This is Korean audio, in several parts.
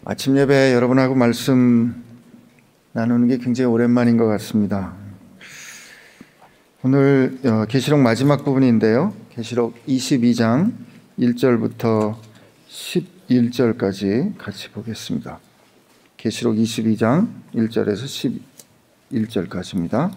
아침 예배 여러분하고 말씀 나누는 게 굉장히 오랜만인 것 같습니다. 오늘 계시록 마지막 부분인데요. 계시록 22장 1절부터 11절까지 같이 보겠습니다. 계시록 22장 1절에서 11절까지입니다.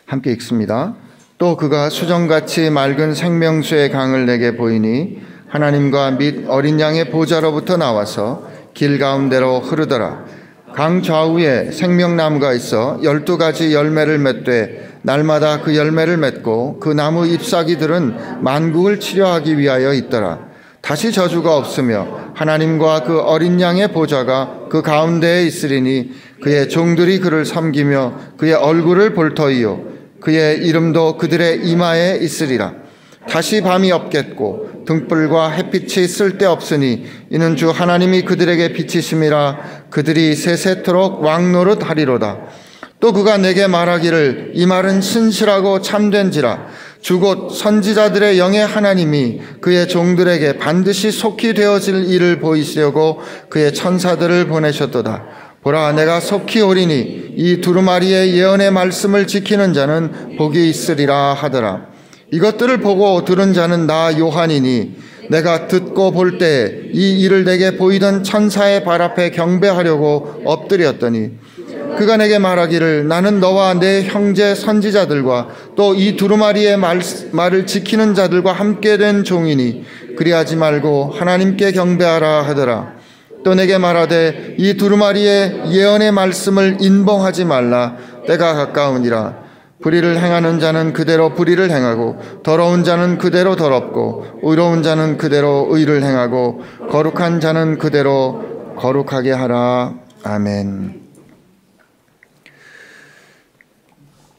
함께 읽습니다. 또 그가 수정같이 맑은 생명수의 강을 내게 보이니 하나님과 및 어린 양의 보좌로부터 나와서 길 가운데로 흐르더라. 강 좌우에 생명나무가 있어 12가지 열매를 맺되 날마다 그 열매를 맺고 그 나무 잎사귀들은 만국을 치료하기 위하여 있더라. 다시 저주가 없으며 하나님과 그 어린 양의 보좌가 그 가운데에 있으리니 그의 종들이 그를 섬기며 그의 얼굴을 볼 터이요 그의 이름도 그들의 이마에 있으리라. 다시 밤이 없겠고 등불과 햇빛이 쓸데없으니 이는 주 하나님이 그들에게 빛이심이라. 그들이 세세토록 왕노릇 하리로다. 또 그가 내게 말하기를 이 말은 신실하고 참된지라. 주곧 선지자들의 영의 하나님이 그의 종들에게 반드시 속히 되어질 일을 보이시려고 그의 천사들을 보내셨도다. 보라, 내가 속히 오리니 이 두루마리의 예언의 말씀을 지키는 자는 복이 있으리라 하더라. 이것들을 보고 들은 자는 나 요한이니 내가 듣고 볼 때 이 일을 내게 보이던 천사의 발 앞에 경배하려고 엎드렸더니 그가 내게 말하기를 나는 너와 내 형제 선지자들과 또 이 두루마리의 말을 지키는 자들과 함께 된 종이니 그리하지 말고 하나님께 경배하라 하더라. 또 내게 말하되 이 두루마리의 예언의 말씀을 인봉하지 말라. 때가 가까우니라. 불의를 행하는 자는 그대로 불의를 행하고 더러운 자는 그대로 더럽고 의로운 자는 그대로 의를 행하고 거룩한 자는 그대로 거룩하게 하라. 아멘.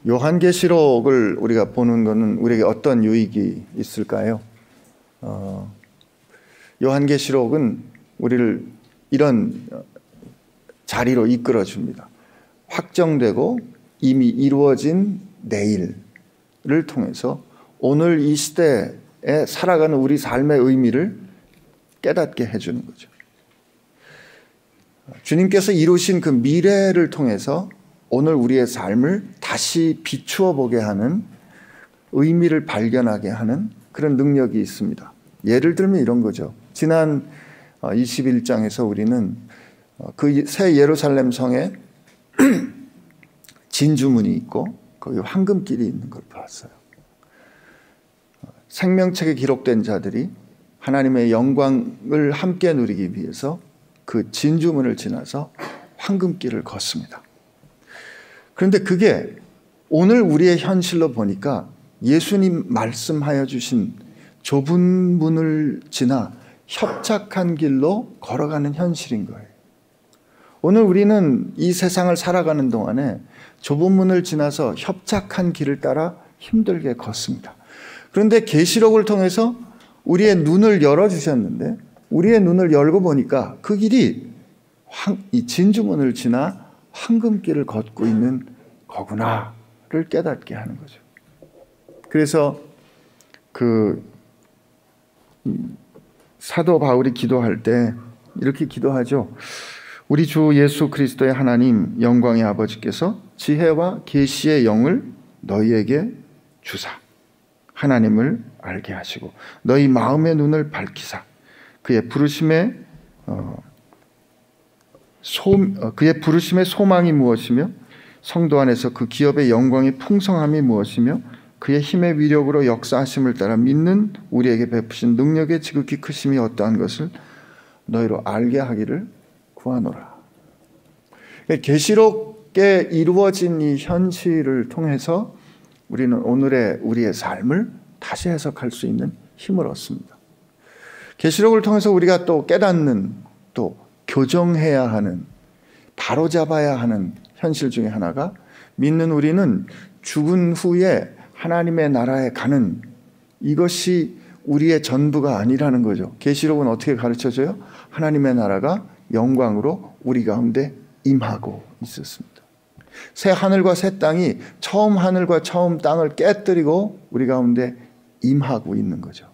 요한계시록을 우리가 보는 것은 우리에게 어떤 유익이 있을까요? 요한계시록은 우리를 이런 자리로 이끌어 줍니다. 확정되고 이미 이루어진 내일을 통해서 오늘 이 시대에 살아가는 우리 삶의 의미를 깨닫게 해주는 거죠. 주님께서 이루신 그 미래를 통해서 오늘 우리의 삶을 다시 비추어 보게 하는 의미를 발견하게 하는 그런 능력이 있습니다. 예를 들면 이런 거죠. 지난 21장에서 우리는 그 새 예루살렘 성에 진주문이 있고 거기 황금길이 있는 걸 봤어요. 생명책에 기록된 자들이 하나님의 영광을 함께 누리기 위해서 그 진주문을 지나서 황금길을 걷습니다. 그런데 그게 오늘 우리의 현실로 보니까 예수님 말씀하여 주신 좁은 문을 지나 협착한 길로 걸어가는 현실인 거예요. 오늘 우리는 이 세상을 살아가는 동안에 좁은 문을 지나서 협착한 길을 따라 힘들게 걷습니다. 그런데 계시록을 통해서 우리의 눈을 열어주셨는데 우리의 눈을 열고 보니까 그 길이 이 진주문을 지나 황금길을 걷고 있는 거구나를 깨닫게 하는 거죠. 그래서 그 사도 바울이 기도할 때 이렇게 기도하죠. 우리 주 예수 그리스도의 하나님 영광의 아버지께서 지혜와 계시의 영을 너희에게 주사 하나님을 알게 하시고 너희 마음의 눈을 밝히사 그의 부르심의 소망이 무엇이며 성도 안에서 그 기업의 영광의 풍성함이 무엇이며 그의 힘의 위력으로 역사하심을 따라 믿는 우리에게 베푸신 능력의 지극히 크심이 어떠한 것을 너희로 알게 하기를 구하노라. 계시록에 이루어진 이 현실을 통해서 우리는 오늘의 우리의 삶을 다시 해석할 수 있는 힘을 얻습니다. 계시록을 통해서 우리가 또 깨닫는 또 교정해야 하는 바로잡아야 하는 현실 중에 하나가 믿는 우리는 죽은 후에 하나님의 나라에 가는 이것이 우리의 전부가 아니라는 거죠. 계시록은 어떻게 가르쳐줘요? 하나님의 나라가 영광으로 우리 가운데 임하고 있었습니다. 새 하늘과 새 땅이 처음 하늘과 처음 땅을 깨뜨리고 우리 가운데 임하고 있는 거죠.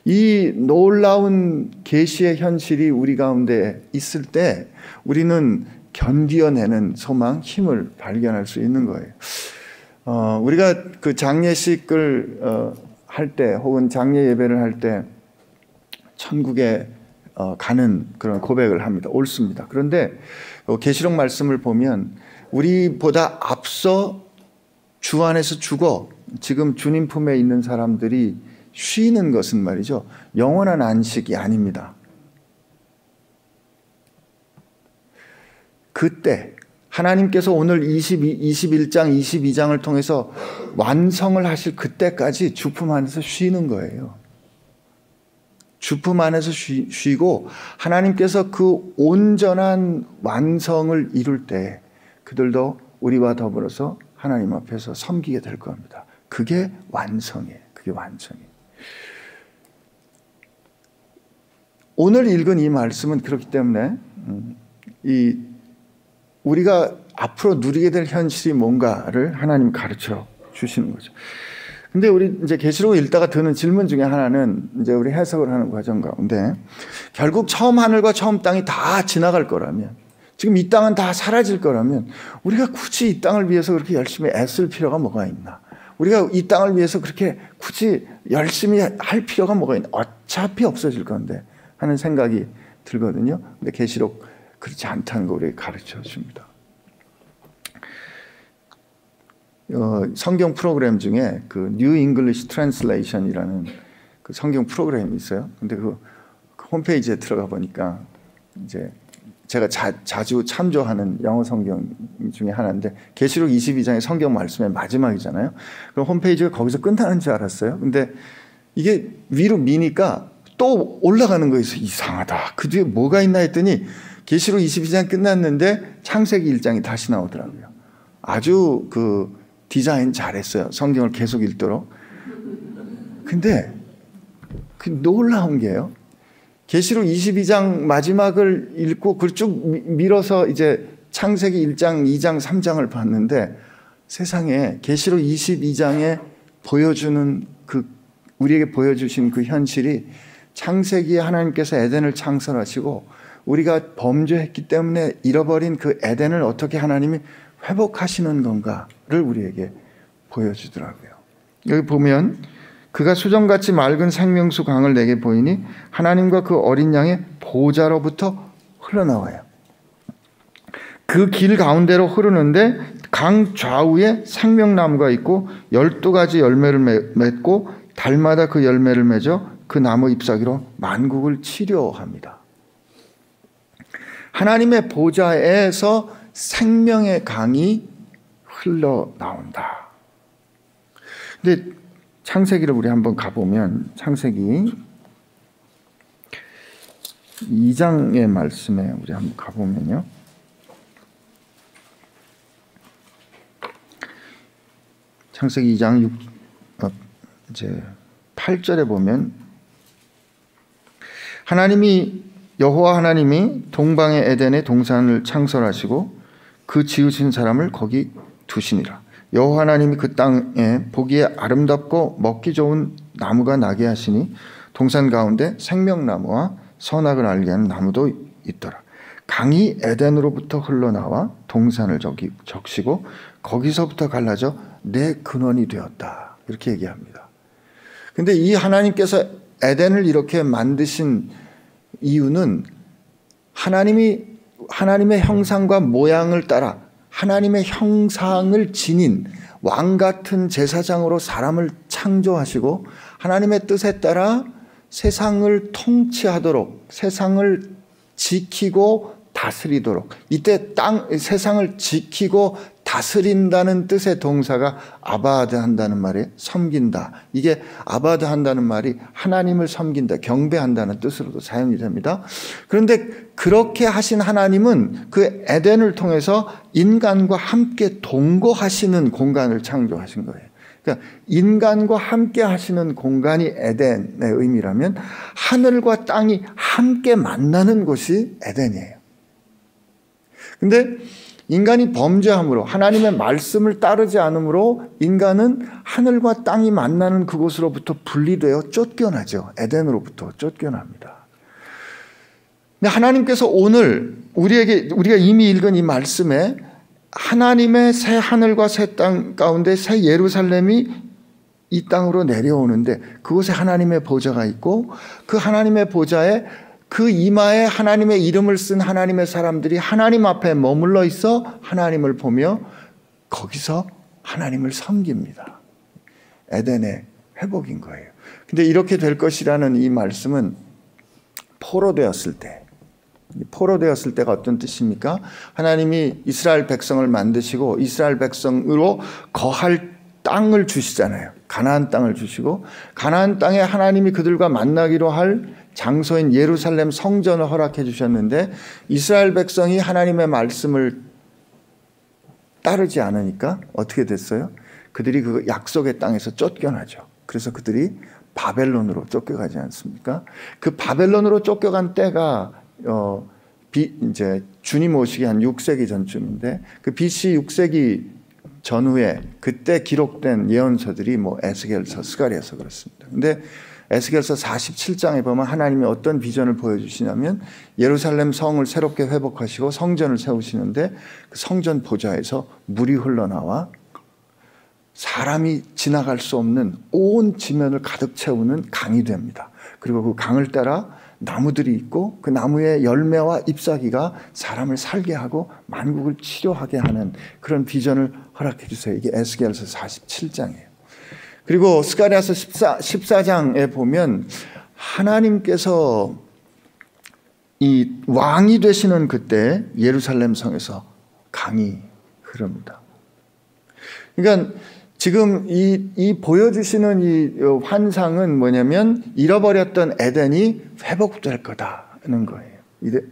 이 놀라운 계시의 현실이 우리 가운데 있을 때 우리는 견디어내는 소망, 힘을 발견할 수 있는 거예요. 우리가 그 장례식을 할 때 혹은 장례 예배를 할 때 천국에 가는 그런 고백을 합니다. 옳습니다. 그런데 계시록 말씀을 보면 우리보다 앞서 주 안에서 죽어 지금 주님 품에 있는 사람들이 쉬는 것은 말이죠, 영원한 안식이 아닙니다. 그때 하나님께서 오늘 21장, 22장을 통해서 완성을 하실 그때까지 주품 안에서 쉬는 거예요. 주품 안에서 쉬고 하나님께서 그 온전한 완성을 이룰 때 그들도 우리와 더불어서 하나님 앞에서 섬기게 될 겁니다. 그게 완성이에요. 그게 완성이에요. 오늘 읽은 이 말씀은 그렇기 때문에 우리가 앞으로 누리게 될 현실이 뭔가를 하나님 가르쳐 주시는 거죠. 근데 우리 이제 계시록을 읽다가 드는 질문 중에 하나는 이제 우리 해석을 하는 과정 가운데 결국 처음 하늘과 처음 땅이 다 지나갈 거라면, 지금 이 땅은 다 사라질 거라면 우리가 굳이 이 땅을 위해서 그렇게 열심히 애쓸 필요가 뭐가 있나? 우리가 이 땅을 위해서 그렇게 굳이 열심히 할 필요가 뭐가 있나? 어차피 없어질 건데 하는 생각이 들거든요. 근데 계시록 그렇지 않다는 거 우리에게 가르쳐 줍니다. 성경 프로그램 중에 그 New English Translation이라는 그 성경 프로그램이 있어요. 근데 그 홈페이지에 들어가 보니까 이제 제가 자주 참조하는 영어 성경 중에 하나인데 계시록 22장의 성경 말씀의 마지막이잖아요. 그럼 홈페이지가 거기서 끝나는 줄 알았어요. 근데 이게 위로 미니까 또 올라가는 거에서 이상하다. 그 뒤에 뭐가 있나 했더니 계시록 22장 끝났는데 창세기 1장이 다시 나오더라고요. 아주 그 디자인 잘했어요. 성경을 계속 읽도록. 근데 그 놀라운 게요, 계시록 22장 마지막을 읽고 그걸 쭉 밀어서 이제 창세기 1장, 2장, 3장을 봤는데 세상에 계시록 22장에 보여주는 그 우리에게 보여주신 그 현실이 창세기에 하나님께서 에덴을 창설하시고 우리가 범죄했기 때문에 잃어버린 그 에덴을 어떻게 하나님이 회복하시는 건가를 우리에게 보여주더라고요. 여기 보면 그가 수정같이 맑은 생명수 강을 내게 보이니 하나님과 그 어린 양의 보좌로부터 흘러나와요. 그 길 가운데로 흐르는데 강 좌우에 생명나무가 있고 12가지 열매를 맺고 달마다 그 열매를 맺어 그 나무 잎사귀로 만국을 치료합니다. 하나님의 보좌에서 생명의 강이 흘러나온다. 근데 창세기를 우리 한번 가보면 창세기 2장의 말씀에 우리 한번 가보면요, 창세기 2장 이제 8절에 보면 여호와 하나님이 동방의 에덴의 동산을 창설하시고 그 지으신 사람을 거기 두시니라. 여호와 하나님이 그 땅에 보기에 아름답고 먹기 좋은 나무가 나게 하시니 동산 가운데 생명나무와 선악을 알게 하는 나무도 있더라. 강이 에덴으로부터 흘러나와 동산을 적시고 거기서부터 갈라져 내 근원이 되었다. 이렇게 얘기합니다. 근데 이 하나님께서 에덴을 이렇게 만드신 이유는 하나님의 형상과 모양을 따라 하나님의 형상을 지닌 왕 같은 제사장으로 사람을 창조하시고 하나님의 뜻에 따라 세상을 통치하도록, 세상을 지키고 다스리도록, 이때 세상을 지키고 다스린다는 뜻의 동사가 아바드 한다는 말이 섬긴다. 이게 아바드 한다는 말이 하나님을 섬긴다, 경배한다는 뜻으로도 사용이 됩니다. 그런데 그렇게 하신 하나님은 그 에덴을 통해서 인간과 함께 동거하시는 공간을 창조하신 거예요. 그러니까 인간과 함께 하시는 공간이 에덴의 의미라면 하늘과 땅이 함께 만나는 곳이 에덴이에요. 근데 인간이 범죄함으로 하나님의 말씀을 따르지 않으므로 인간은 하늘과 땅이 만나는 그곳으로부터 분리되어 쫓겨나죠. 에덴으로부터 쫓겨납니다. 근데 하나님께서 오늘 우리가 이미 읽은 이 말씀에 하나님의 새 하늘과 새 땅 가운데 새 예루살렘이 이 땅으로 내려오는데 그곳에 하나님의 보좌가 있고 그 하나님의 보좌에 그 이마에 하나님의 이름을 쓴 하나님의 사람들이 하나님 앞에 머물러 있어 하나님을 보며 거기서 하나님을 섬깁니다. 에덴의 회복인 거예요. 근데 이렇게 될 것이라는 이 말씀은 포로되었을 때가 어떤 뜻입니까? 하나님이 이스라엘 백성을 만드시고 이스라엘 백성으로 거할 땅을 주시잖아요. 가나안 땅을 주시고 가나안 땅에 하나님이 그들과 만나기로 할 장소인 예루살렘 성전을 허락해 주셨는데 이스라엘 백성이 하나님의 말씀을 따르지 않으니까 어떻게 됐어요? 그들이 그 약속의 땅에서 쫓겨나죠. 그래서 그들이 바벨론으로 쫓겨가지 않습니까? 그 바벨론으로 쫓겨간 때가 이제 주님 오시기 한 6세기 전쯤인데 그 BC 6세기 전후에 그때 기록된 예언서들이 에스겔서, 스가랴서 그렇습니다. 근데 에스겔서 47장에 보면 하나님이 어떤 비전을 보여주시냐면 예루살렘 성을 새롭게 회복하시고 성전을 세우시는데 그 성전 보좌에서 물이 흘러나와 사람이 지나갈 수 없는 온 지면을 가득 채우는 강이 됩니다. 그리고 그 강을 따라 나무들이 있고 그 나무의 열매와 잎사귀가 사람을 살게 하고 만국을 치료하게 하는 그런 비전을 허락해 주세요. 이게 에스겔서 47장이에요. 그리고 스가랴서 14장에 보면 하나님께서 이 왕이 되시는 그때 예루살렘 성에서 강이 흐릅니다. 그러니까 지금 이 보여주시는 이 환상은 뭐냐면 잃어버렸던 에덴이 회복될 거다는 거예요.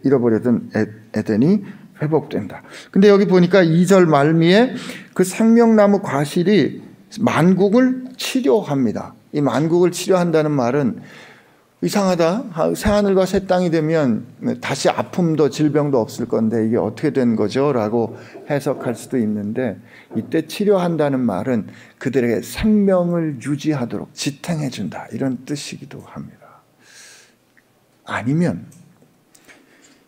잃어버렸던 에덴이 회복된다. 근데 여기 보니까 2절 말미에 그 생명나무 과실이 만국을 치료합니다. 이 만국을 치료한다는 말은 이상하다. 새하늘과 새 땅이 되면 다시 아픔도 질병도 없을 건데 이게 어떻게 된 거죠? 라고 해석할 수도 있는데 이때 치료한다는 말은 그들에게 생명을 유지하도록 지탱해 준다. 이런 뜻이기도 합니다. 아니면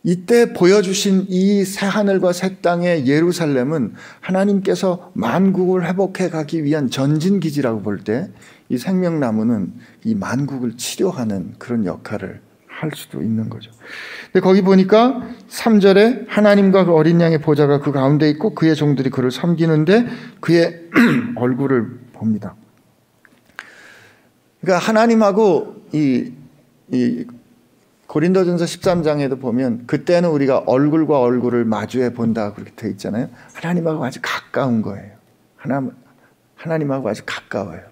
이때 보여주신 이 새하늘과 새 땅의 예루살렘은 하나님께서 만국을 회복해 가기 위한 전진기지라고 볼 때 이 생명나무는 이 만국을 치료하는 그런 역할을 할 수도 있는 거죠. 근데 거기 보니까 3절에 하나님과 그 어린 양의 보좌가 그 가운데 있고 그의 종들이 그를 섬기는데 그의 얼굴을 봅니다. 그러니까 하나님하고 이 고린도전서 13장에도 보면 그때는 우리가 얼굴과 얼굴을 마주해 본다 그렇게 되어 있잖아요. 하나님하고 아주 가까운 거예요. 하나님하고 아주 가까워요.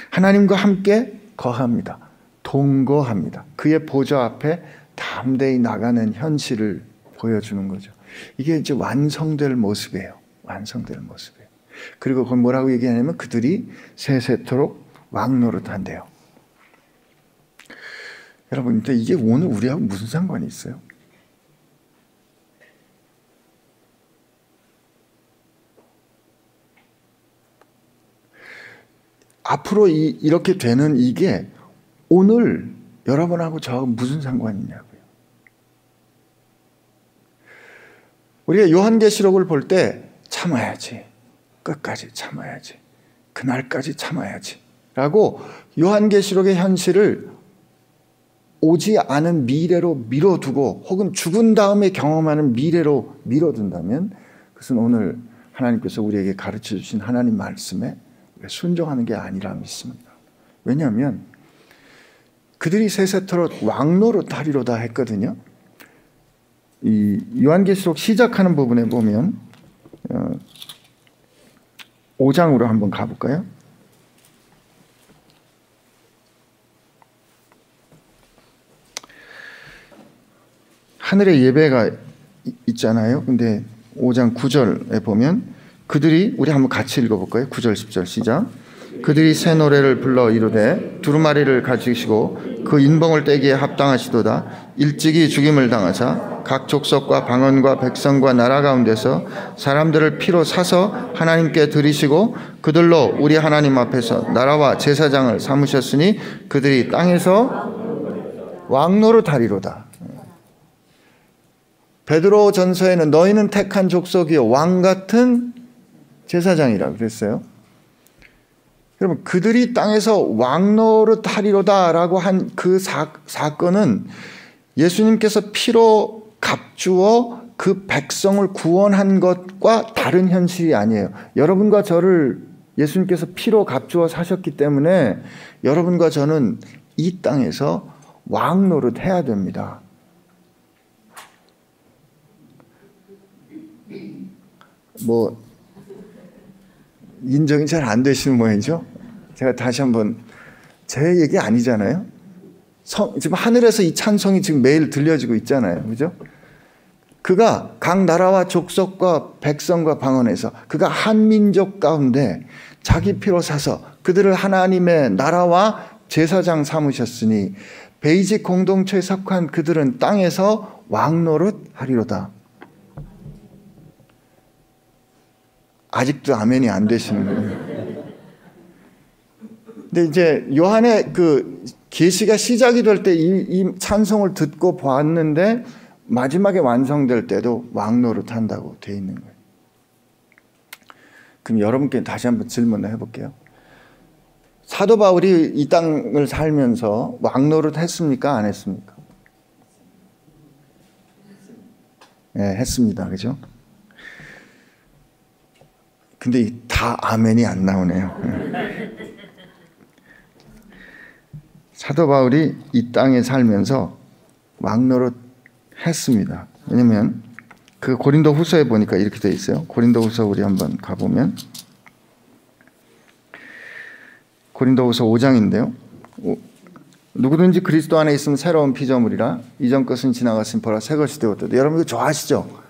하나님과 함께 거합니다. 동거합니다. 그의 보좌 앞에 담대히 나가는 현실을 보여주는 거죠. 이게 이제 완성될 모습이에요. 완성될 모습이에요. 그리고 그건 뭐라고 얘기하냐면 그들이 세세토록 왕노릇한대요. 여러분, 근데 이게 오늘 우리하고 무슨 상관이 있어요? 앞으로 이렇게 되는 이게 오늘 여러분하고 저하고 무슨 상관이 있냐고요. 우리가 요한계시록을 볼 때 참아야지. 끝까지 참아야지. 그날까지 참아야지. 라고 요한계시록의 현실을 오지 않은 미래로 미뤄두고 혹은 죽은 다음에 경험하는 미래로 미뤄둔다면 그것은 오늘 하나님께서 우리에게 가르쳐 주신 하나님 말씀에 순종하는 게 아니라 믿습니다. 왜냐하면 그들이 세세토록 왕노릇 하리로다 했거든요. 이 요한계시록 시작하는 부분에 보면 5장으로 한번 가볼까요? 하늘에 예배가 있잖아요. 근데 5장 9절에 보면 그들이 우리 한번 같이 읽어볼까요? 9절 10절 시작. 그들이 새 노래를 불러 이르되 두루마리를 가지시고 그 인봉을 떼기에 합당하시도다. 일찍이 죽임을 당하사 각 족속과 방언과 백성과 나라 가운데서 사람들을 피로 사서 하나님께 드리시고 그들로 우리 하나님 앞에서 나라와 제사장을 삼으셨으니 그들이 땅에서 왕노릇하리로다. 베드로 전서에는 너희는 택한 족속이요 왕 같은 제사장이라고 그랬어요. 여러분, 그들이 땅에서 왕노릇하리로다라고 한 그 사건은 예수님께서 피로 값주어 그 백성을 구원한 것과 다른 현실이 아니에요. 여러분과 저를 예수님께서 피로 값주어 사셨기 때문에 여러분과 저는 이 땅에서 왕노릇 해야 됩니다. 뭐 인정이 잘 안 되시는 모양이죠. 제가 다시 한번, 제 얘기 아니잖아요. 지금 하늘에서 이 찬송이 지금 매일 들려지고 있잖아요. 그죠? 그가 각 나라와 족속과 백성과 방언에서 그가 한 민족 가운데 자기 피로 사서 그들을 하나님의 나라와 제사장 삼으셨으니 베이직 공동체에 속한 그들은 땅에서 왕노릇 하리로다. 아직도 아멘이 안 되시는 거예요. 근데 이제 요한의 그 계시가 시작이 될 때 이 찬송을 듣고 보았는데 마지막에 완성될 때도 왕노릇 한다고 되어 있는 거예요. 그럼 여러분께 다시 한번 질문을 해볼게요. 사도 바울이 이 땅을 살면서 왕노릇 했습니까? 안 했습니까? 네, 했습니다. 그죠? 근데 다 아멘이 안 나오네요. 사도 바울이 이 땅에 살면서 왕노릇 했습니다. 왜냐면 그 고린도 후서에 보니까 이렇게 되어 있어요. 고린도 후서 우리 한번 가보면 고린도 후서 5장인데요. 누구든지 그리스도 안에 있으면 새로운 피조물이라 이전 것은 지나갔으니 보라 새 것이 되었다. 여러분 이거 좋아하시죠?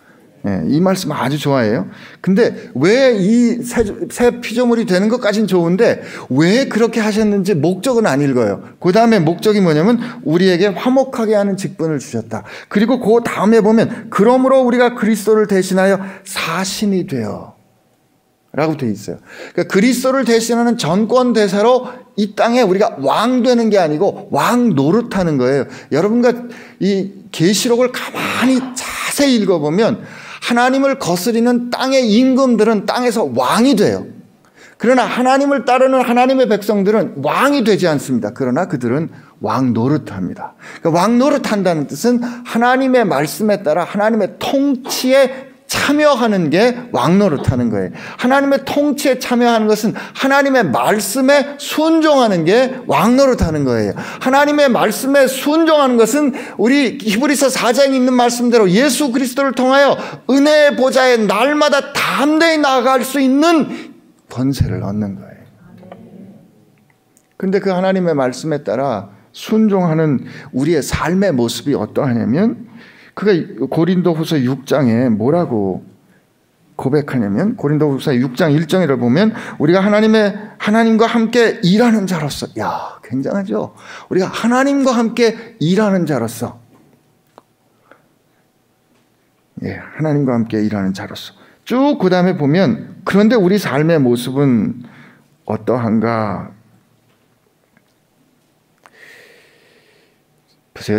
네, 이 말씀 아주 좋아해요. 근데 왜 이 새 피조물이 되는 것까지는 좋은데 왜 그렇게 하셨는지 목적은 안 읽어요. 그 다음에 목적이 뭐냐면 우리에게 화목하게 하는 직분을 주셨다. 그리고 그 다음에 보면 그러므로 우리가 그리스도를 대신하여 사신이 되어 라고 되어 있어요. 그러니까 그리스도를 대신하는 전권 대사로 이 땅에 우리가 왕 되는 게 아니고 왕 노릇하는 거예요. 여러분과 이 계시록을 가만히 자세히 읽어보면 하나님을 거스리는 땅의 임금들은 땅에서 왕이 돼요. 그러나 하나님을 따르는 하나님의 백성들은 왕이 되지 않습니다. 그러나 그들은 왕 노릇합니다. 그러니까 왕 노릇한다는 뜻은 하나님의 말씀에 따라 하나님의 통치에 참여하는 게 왕노릇하는 거예요. 하나님의 통치에 참여하는 것은 하나님의 말씀에 순종하는 게 왕노릇하는 거예요. 하나님의 말씀에 순종하는 것은 우리 히브리서 4장에 있는 말씀대로 예수 그리스도를 통하여 은혜의 보좌에 날마다 담대히 나아갈 수 있는 권세를 얻는 거예요. 그런데 그 하나님의 말씀에 따라 순종하는 우리의 삶의 모습이 어떠하냐면 그가 고린도후서 6장에 뭐라고 고백하냐면 고린도후서 6장 1절을 보면 우리가 하나님과 함께 일하는 자로서, 야 굉장하죠. 우리가 하나님과 함께 일하는 자로서, 하나님과 함께 일하는 자로서 쭉 그 다음에 보면 그런데 우리 삶의 모습은 어떠한가? 보세요.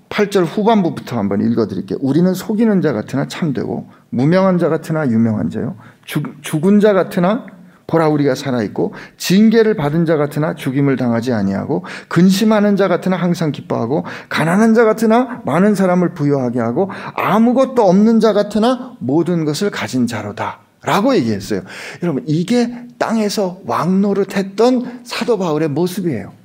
8절 후반부부터 한번 읽어드릴게요. 우리는 속이는 자 같으나 참되고 무명한 자 같으나 유명한 자요. 죽은 자 같으나 보라 우리가 살아있고 징계를 받은 자 같으나 죽임을 당하지 아니하고 근심하는 자 같으나 항상 기뻐하고 가난한 자 같으나 많은 사람을 부유하게 하고 아무것도 없는 자 같으나 모든 것을 가진 자로다 라고 얘기했어요. 여러분 이게 땅에서 왕노릇했던 사도 바울의 모습이에요.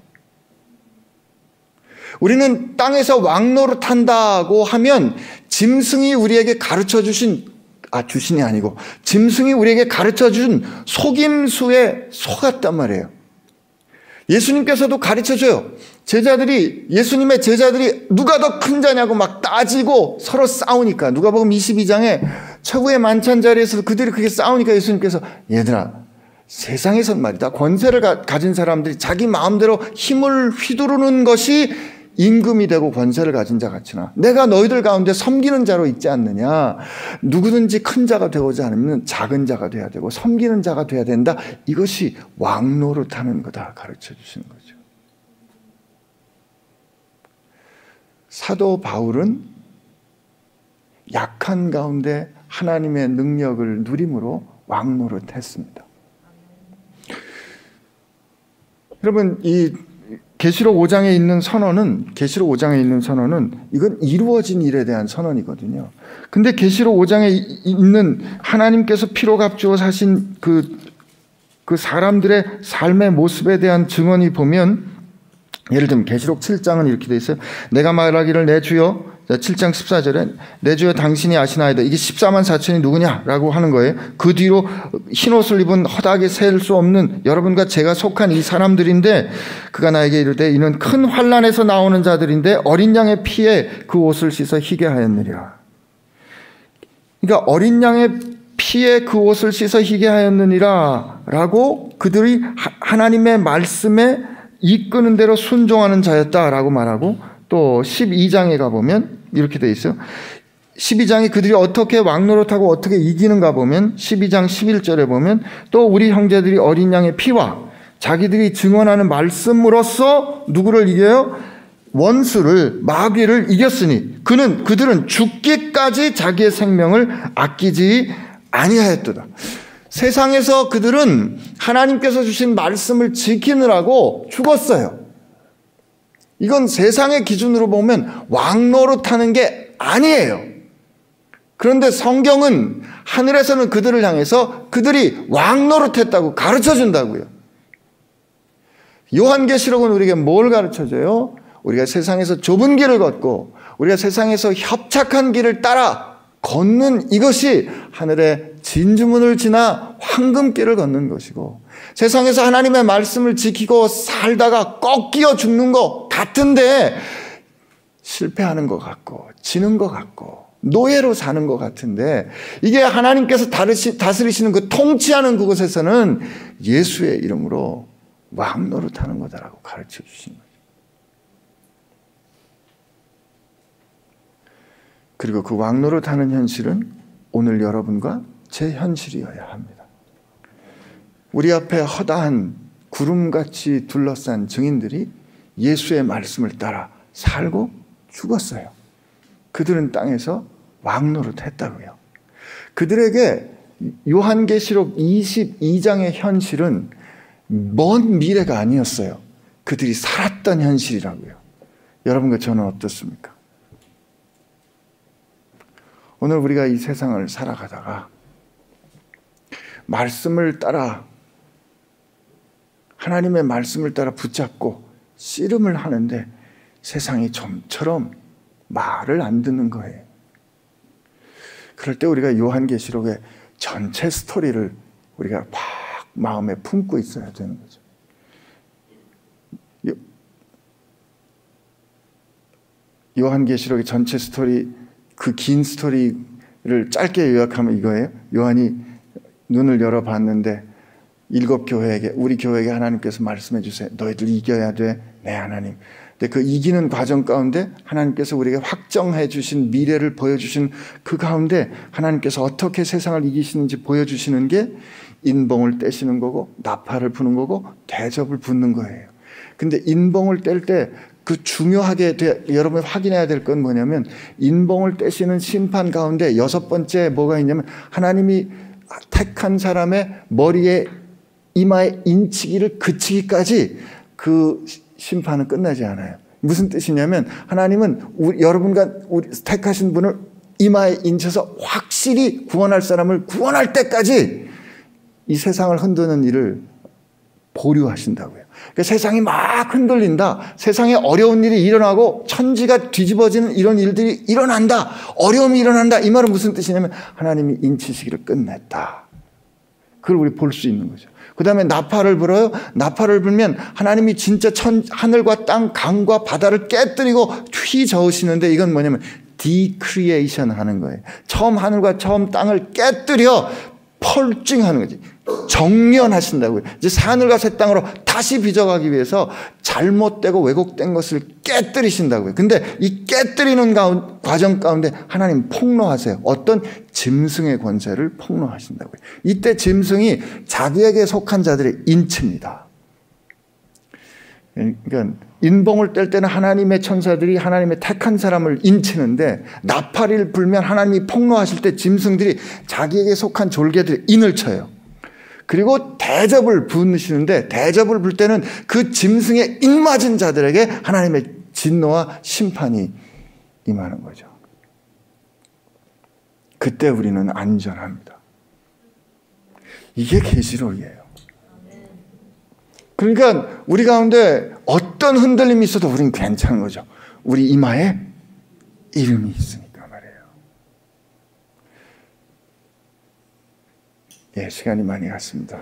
우리는 땅에서 왕노릇한다고 하면 짐승이 우리에게 가르쳐 주신 주신이 아니고 짐승이 우리에게 가르쳐 준 속임수에 속았단 말이에요. 예수님께서도 가르쳐 줘요. 예수님의 제자들이 누가 더 큰 자냐고 막 따지고 서로 싸우니까 누가복음 22장에 최후의 만찬 자리에서 그들이 그렇게 싸우니까 예수님께서 얘들아 세상에선 말이다 권세를 가진 사람들이 자기 마음대로 힘을 휘두르는 것이 임금이 되고 권세를 가진 자 같으나 내가 너희들 가운데 섬기는 자로 있지 않느냐. 누구든지 큰 자가 되고자 하면 작은 자가 돼야 되고 섬기는 자가 돼야 된다. 이것이 왕노릇하는 거다 가르쳐 주시는 거죠. 사도 바울은 약한 가운데 하나님의 능력을 누림으로 왕노릇했습니다. 여러분, 이 계시록 5장에 있는 선언은 이건 이루어진 일에 대한 선언이거든요. 근데 계시록 5장에 있는 하나님께서 피로 값주어 사신 그 사람들의 삶의 모습에 대한 증언이 보면, 예를 들면 계시록 7장은 이렇게 돼 있어요. 내가 말하기를 내 주여, 7장 14절에 내 주여 당신이 아시나이다. 이게 14만 4천이 누구냐라고 하는 거예요. 그 뒤로 흰옷을 입은 허다하게 셀 수 없는 여러분과 제가 속한 이 사람들인데, 그가 나에게 이르되 이는 큰 환난에서 나오는 자들인데 어린 양의 피에 그 옷을 씻어 희게 하였느니라. 그러니까 어린 양의 피에 그 옷을 씻어 희게 하였느니라 라고 그들이 하나님의 말씀에 이끄는 대로 순종하는 자였다라고 말하고, 또 12장에 가보면 이렇게 돼 있어요. 12장이 그들이 어떻게 왕노릇하고 어떻게 이기는가 보면 12장 11절에 보면 또 우리 형제들이 어린 양의 피와 자기들이 증언하는 말씀으로써 누구를 이겨요? 원수를, 마귀를 이겼으니 그들은 죽기까지 자기의 생명을 아끼지 아니하였도다. 세상에서 그들은 하나님께서 주신 말씀을 지키느라고 죽었어요. 이건 세상의 기준으로 보면 왕노릇하는 게 아니에요. 그런데 성경은 하늘에서는 그들을 향해서 그들이 왕노릇했다고 가르쳐준다고요. 요한계시록은 우리에게 뭘 가르쳐줘요? 우리가 세상에서 좁은 길을 걷고 우리가 세상에서 협착한 길을 따라 걷는 이것이 하늘의 진주문을 지나 황금길을 걷는 것이고, 세상에서 하나님의 말씀을 지키고 살다가 꺾여 죽는 것 같은데 실패하는 것 같고 지는 것 같고 노예로 사는 것 같은데, 이게 하나님께서 다스리시는 그 통치하는 그곳에서는 예수의 이름으로 왕노릇하는 거다라고 가르쳐 주신 거죠. 그리고 그 왕노릇하는 현실은 오늘 여러분과 제 현실이어야 합니다. 우리 앞에 허다한 구름같이 둘러싼 증인들이 예수의 말씀을 따라 살고 죽었어요. 그들은 땅에서 왕노릇했다고요. 그들에게 요한계시록 22장의 현실은 먼 미래가 아니었어요. 그들이 살았던 현실이라고요. 여러분과 저는 어떻습니까? 오늘 우리가 이 세상을 살아가다가 말씀을 따라, 하나님의 말씀을 따라 붙잡고 씨름을 하는데 세상이 좀처럼 말을 안 듣는 거예요. 그럴 때 우리가 요한계시록의 전체 스토리를 우리가 막 마음에 품고 있어야 되는 거죠. 요한계시록의 전체 스토리, 그 긴 스토리를 짧게 요약하면 이거예요. 요한이 눈을 열어봤는데 7 교회에게, 우리 교회에게 하나님께서 말씀해 주세요. 너희들 이겨야 돼, 내 하나님. 근데 그 이기는 과정 가운데 하나님께서 우리에게 확정해 주신 미래를 보여주신 그 가운데 하나님께서 어떻게 세상을 이기시는지 보여주시는 게 인봉을 떼시는 거고 나팔을 부는 거고 대접을 붓는 거예요. 근데 인봉을 뗄 때 그 중요하게 여러분이 확인해야 될 건 뭐냐면, 인봉을 떼시는 심판 가운데 6번째 뭐가 있냐면, 하나님이 택한 사람의 머리에 이마에 인치기를 그치기까지 그 심판은 끝나지 않아요. 무슨 뜻이냐면, 하나님은 여러분과 택하신 분을 이마에 인쳐서 확실히 구원할 사람을 구원할 때까지 이 세상을 흔드는 일을 보류하신다고요. 그러니까 세상이 막 흔들린다, 세상에 어려운 일이 일어나고 천지가 뒤집어지는 이런 일들이 일어난다, 어려움이 일어난다, 이 말은 무슨 뜻이냐면 하나님이 인치시기를 끝냈다. 그걸 우리 볼 수 있는 거죠. 그 다음에 나팔을 불어요. 나팔을 불면 하나님이 진짜 하늘과 땅, 강과 바다를 깨뜨리고 휘저으시는데, 이건 뭐냐면 디크리에이션 하는 거예요. 처음 하늘과 처음 땅을 깨뜨려 펄징하는 거지. 정련하신다고요. 이제 하늘과 새 땅으로 다시 빚어가기 위해서 잘못되고 왜곡된 것을 깨뜨리신다고요. 근데 이 깨뜨리는 과정 가운데 하나님 폭로하세요. 어떤 짐승의 권세를 폭로하신다고요. 이때 짐승이 자기에게 속한 자들의 인치입니다. 그러니까 인봉을 뗄 때는 하나님의 천사들이 하나님의 택한 사람을 인치는데 나팔을 불면 하나님이 폭로하실 때 짐승들이 자기에게 속한 졸개들의 인을 쳐요. 그리고 대접을 부으시는데 대접을 불 때는 그 짐승에 입맞은 자들에게 하나님의 진노와 심판이 임하는 거죠. 그때 우리는 안전합니다. 이게 계시록이에요. 그러니까 우리 가운데 어떤 흔들림이 있어도 우리는 괜찮은 거죠. 우리 이마에 이름이 있으니까 말이에요. 예, 시간이 많이 갔습니다.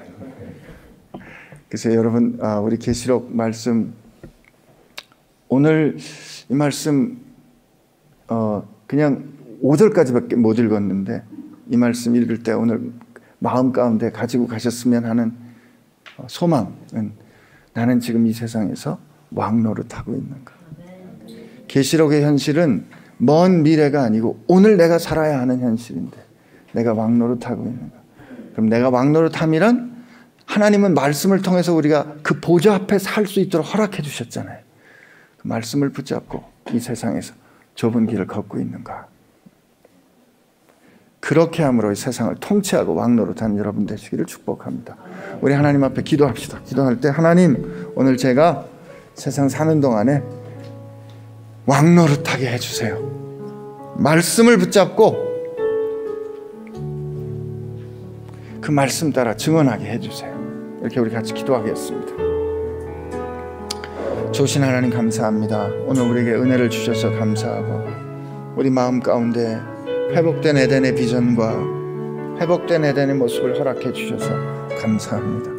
그래서 여러분, 우리 계시록 말씀, 오늘 이 말씀 그냥 5절까지밖에 못 읽었는데 이 말씀 읽을 때 오늘 마음 가운데 가지고 가셨으면 하는 소망은, 나는 지금 이 세상에서 왕노릇하고 있는가. 계시록의 현실은 먼 미래가 아니고 오늘 내가 살아야 하는 현실인데 내가 왕노릇하고 있는가. 그럼 내가 왕노릇함이란, 하나님은 말씀을 통해서 우리가 그 보좌 앞에 살 수 있도록 허락해 주셨잖아요. 그 말씀을 붙잡고 이 세상에서 좁은 길을 걷고 있는가. 그렇게 함으로 이 세상을 통치하고 왕노릇하는 여러분 되시기를 축복합니다. 우리 하나님 앞에 기도합시다. 기도할 때, 하나님, 오늘 제가 세상 사는 동안에 왕노릇하게 해주세요. 말씀을 붙잡고 그 말씀 따라 증언하게 해주세요. 이렇게 우리 같이 기도하겠습니다. 좋으신 하나님 감사합니다. 오늘 우리에게 은혜를 주셔서 감사하고, 우리 마음 가운데 회복된 에덴의 비전과 회복된 에덴의 모습을 허락해 주셔서 감사합니다.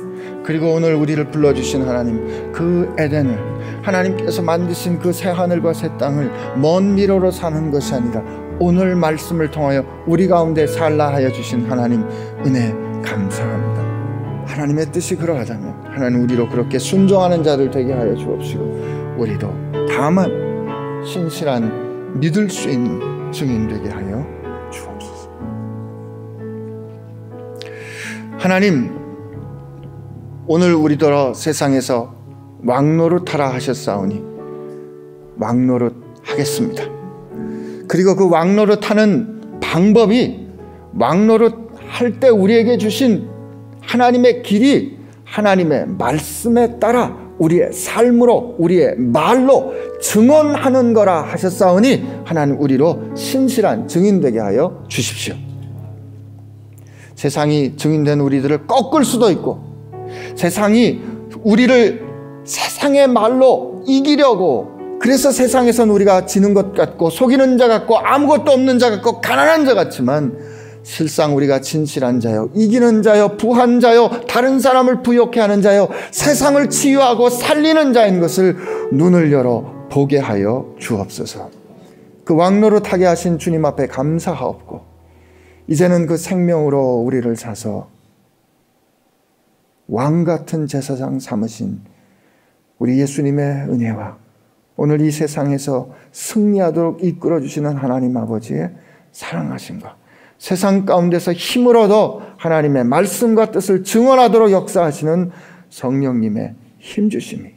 그리고 오늘 우리를 불러주신 하나님, 그 에덴을, 하나님께서 만드신 그 새 하늘과 새 땅을 먼 미래로 사는 것이 아니라 오늘 말씀을 통하여 우리 가운데 살라 하여 주신 하나님 은혜 감사합니다. 하나님의 뜻이 그러하다면 하나님 우리로 그렇게 순종하는 자들 되게 하여 주옵시고, 우리도 다만 신실한 믿을 수 있는 증인 되게 하여 주옵소서. 하나님, 오늘 우리더러 세상에서 왕노릇하라 하셨사오니 왕노릇 하겠습니다. 그리고 그 왕노릇하는 방법이, 왕노릇 할 때 우리에게 주신 하나님의 길이 하나님의 말씀에 따라 우리의 삶으로, 우리의 말로 증언하는 거라 하셨사오니 하나님 우리로 신실한 증인 되게 하여 주십시오. 세상이 증인된 우리들을 꺾을 수도 있고, 세상이 우리를 세상의 말로 이기려고, 그래서 세상에선 우리가 지는 것 같고 속이는 자 같고 아무것도 없는 자 같고 가난한 자 같지만, 실상 우리가 진실한 자요, 이기는 자요, 부한 자요, 다른 사람을 부욕해 하는 자요, 세상을 치유하고 살리는 자인 것을 눈을 열어 보게 하여 주옵소서. 그 왕노릇하게 하신 주님 앞에 감사하옵고, 이제는 그 생명으로 우리를 사서 왕같은 제사장 삼으신 우리 예수님의 은혜와 오늘 이 세상에서 승리하도록 이끌어주시는 하나님 아버지의 사랑하심과 세상 가운데서 힘을 얻어 하나님의 말씀과 뜻을 증언하도록 역사하시는 성령님의 힘주심이,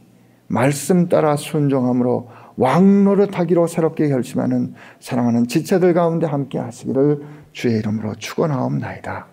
말씀 따라 순종함으로 왕노릇하기로 새롭게 결심하는 사랑하는 지체들 가운데 함께 하시기를 주의 이름으로 축원하옵나이다.